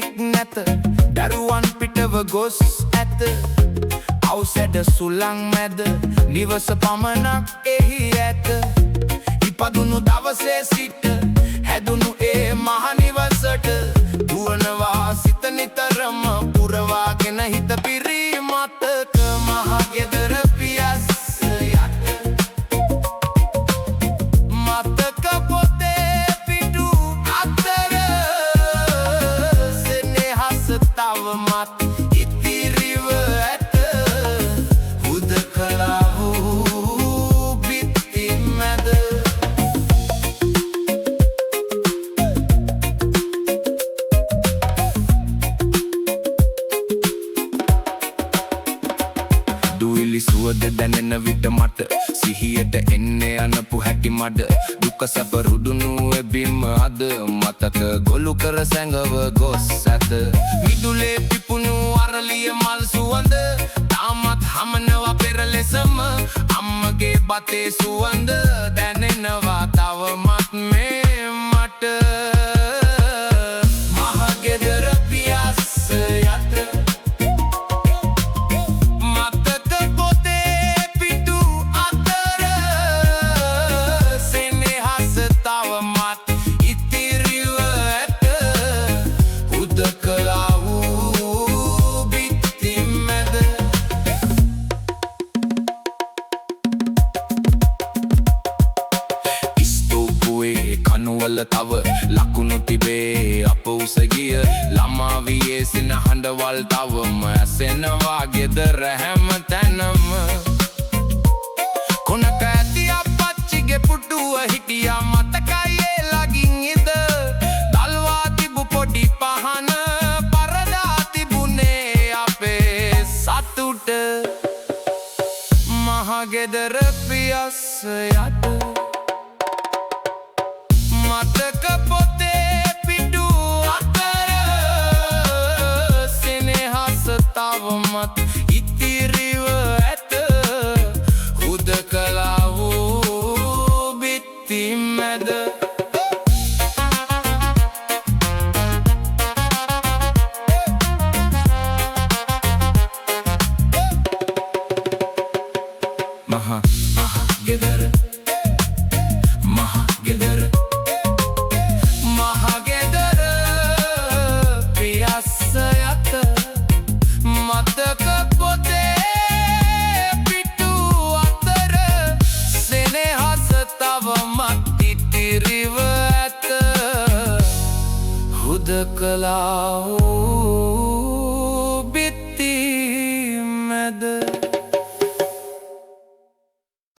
කෙනෙක් නැත දරුවන් පිටව ගොස් ඇත අවසැඩ සුළං මැද නිවස පමණක් එහි ඇත ඉපදුණු දවසේ සිට හැදුණු ඒ මහනිවසට දුවනවා සිත නිතරම පුරවාගෙන හිත පිරී මතක මහගෙදර පියස්ස යට මතක පොතේ පිටු අතර සෙනෙහස තවමත් ඉතිරිව ඇත හුදකලා වූ බිත්ති මැද දුවිලි සුවද දැනෙන විට මට සිහියට එන්නේ අනපු හැටි මඩ දුක සැප රුදුණු එබිම අද මතක ගොලු කර සැඟව ගොස් ඇත මිදුලේ පිපුණු අරලිය මල් සුවඳ තාමත් හමනවා පෙර ලෙසම අම්මගේ බතේ සුවඳ දැනෙනවා තවමත් මේ මට මහගෙදර පියස්ස යට තව ලකුණු තිබේ අප උසගිය ළමා වියේ සින හඬවල් තවම ඇසෙනවා ගෙදර හැම තැනම කොනක ඇති අපච්චිගේ පුටුව හිටියා මතකයි ඒ ළඟින් ඉඳ දල්වා තිබු පොඩි පහන පරදා තිබුණේ අපේ සතුට මහගෙදර පියස්ස යට මතක පොතේ පිටු අතර සෙනෙහස තවමත් ඉතිරිව ඇත හුදකලා වූ බිත්ති මැද මහගෙදර මතක පොතේ පිටු අතර සෙනෙහස තවමත් ඉතිරිව ඇත හුදකලා